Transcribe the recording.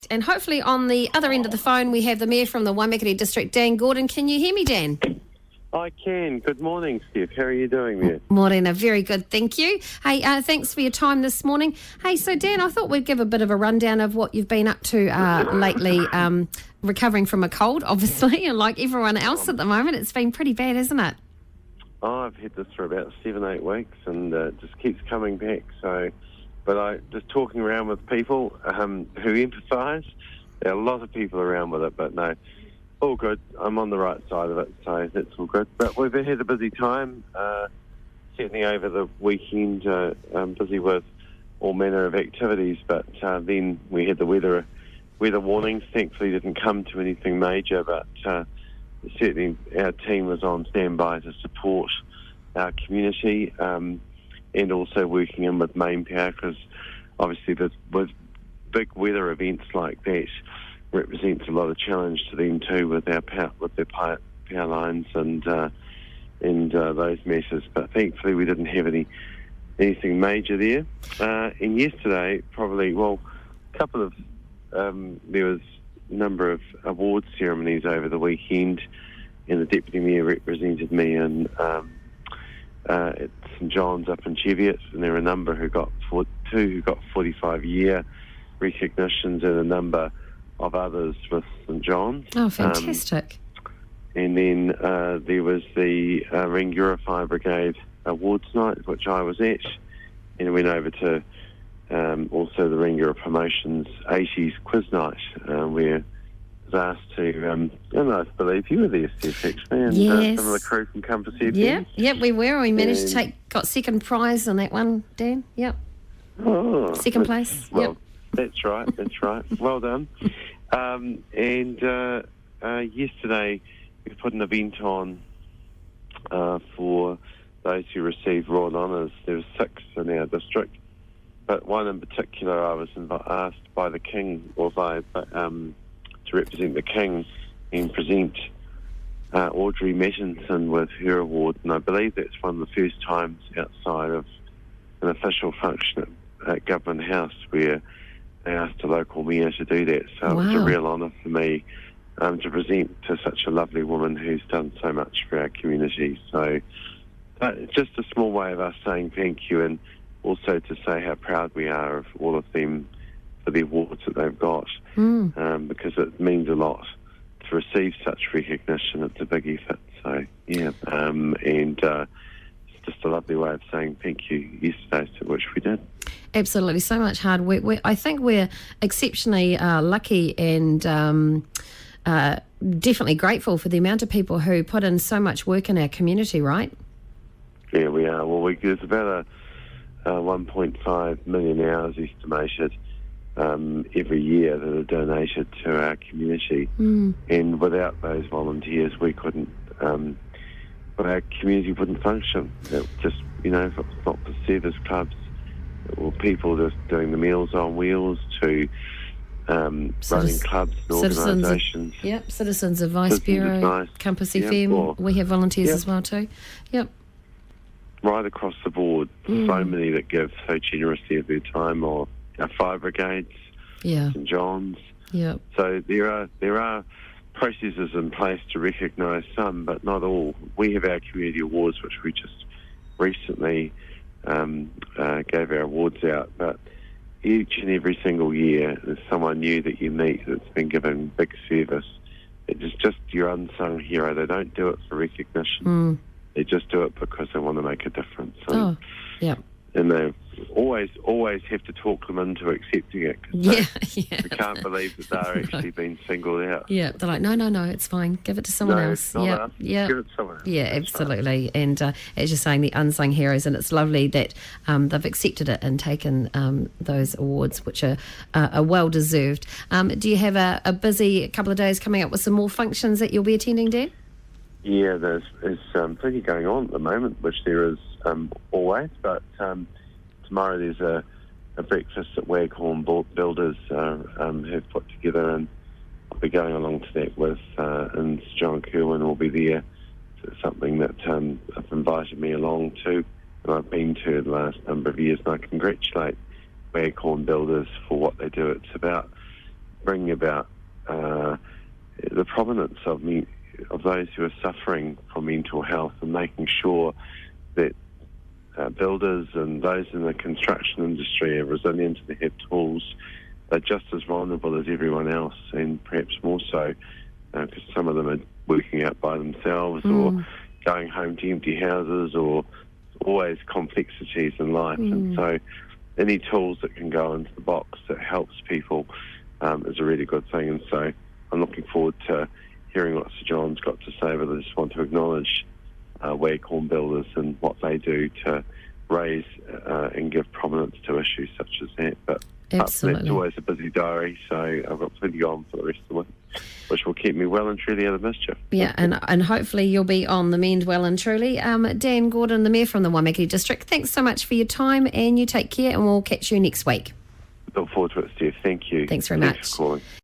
And hopefully on the other end of the phone, we have the Mayor from the Waimakariri District, Dan Gordon. Can you hear me, Dan? I can. Good morning, Steph. How are you doing there? Morning, very good, thank you. Hey, thanks for your time this morning. Hey, so Dan, I thought we'd give a bit of a rundown of what you've been up to lately, recovering from a cold, obviously, and like everyone else at the moment. It's been pretty bad, isn't it? Oh, I've had this for about 7-8 weeks, and it just keeps coming back. But I just talking around with people who empathise. There are a lot of people around with it, but no, all good. I'm on the right side of it, so that's all good. But we've had a busy time, certainly over the weekend, busy with all manner of activities. But then we had the weather warnings. Thankfully, didn't come to anything major, but certainly our team was on standby to support our community. And also working in with main power, because obviously with big weather events like that represents a lot of challenge to them too with their power lines and those messes. But thankfully we didn't have anything major there. And yesterday, there was a number of award ceremonies over the weekend, and the Deputy Mayor represented me in at St John's up in Cheviot, and there were a number who got 45-year recognitions, and a number of others with St John's. Oh, fantastic. And then there was the Rangura Brigade Awards Night, which I was at, and I went over to also the Rangura Promotions 80s Quiz Night, where asked to, I believe you were there, Steph, actually, and yes. Some of the crew from Compass Air. Yep, we were. We managed to got second prize on that one, Dan. Yep. Oh, second place. Well, yep. That's right. Well done. Yesterday we put an event on for those who received Royal Honours. There were 6 in our district, but one in particular I was asked by the King, to represent the King and present Audrey Mattinson with her award, and I believe that's one of the first times outside of an official function at Government House where they asked a local mayor to do that. So It was a real honour for me to present to such a lovely woman who's done so much for our community. So it's just a small way of us saying thank you, and also to say how proud we are of all of them for the awards that they've got, because it means a lot to receive such recognition. It's a big effort. So, it's just a lovely way of saying thank you yesterday, to which we did. Absolutely, so much hard work. I think we're exceptionally lucky and definitely grateful for the amount of people who put in so much work in our community, right? Yeah, we are. Well, there's about a 1.5 million hours estimated every year that are donated to our community, and without those volunteers we couldn't, our community wouldn't function. It just, if it's not for service clubs or people just doing the Meals on Wheels to running clubs and organisations. Citizens Advice Bureau, Compass FM, we have volunteers as well too. Yep. Right across the board, so many that give so generously of their time, or our fire brigades, St John's. Yeah. So there are processes in place to recognise some, but not all. We have our community awards, which we just recently gave our awards out. But each and every single year, there's someone new that you meet that's been given big service. It is just your unsung hero. They don't do it for recognition. They just do it because they want to make a difference. And they always have to talk them into accepting it. We can't believe that they're actually being singled out. Yeah, they're like, no, it's fine. Give it to someone else. Give it to someone else. Yeah, absolutely. Right. And as you're saying, the unsung heroes, and it's lovely that they've accepted it and taken those awards, which are well deserved. Do you have a busy couple of days coming up with some more functions that you'll be attending, Dan? Yeah, there's plenty going on at the moment, which there is always, but tomorrow there's a breakfast that Waghorn Builders have put together, and I'll be going along to that with, and John Kerwin will be there. So it's something that have invited me along to, and I've been to the last number of years, and I congratulate Waghorn Builders for what they do. It's about bringing about the prominence of those who are suffering from mental health, and making sure that builders and those in the construction industry are resilient and they have tools. They're just as vulnerable as everyone else, and perhaps more so, because some of them are working out by themselves or going home to empty houses, or always complexities in life. And so any tools that can go into the box that helps people is a really good thing. And so I'm looking forward to hearing what Sir John's got to say, but I just want to acknowledge Wacorn builders and what they do to raise and give prominence to issues such as that. But absolutely, it's always a busy diary, so I've got plenty on for the rest of the week, which will keep me well and truly out of mischief. Yeah, and hopefully you'll be on the mend well and truly. Dan Gordon, the Mayor from the Waimakariri District, thanks so much for your time, and you take care, and we'll catch you next week. Look forward to it, Steve. Thank you. Thanks very much. Thanks for calling.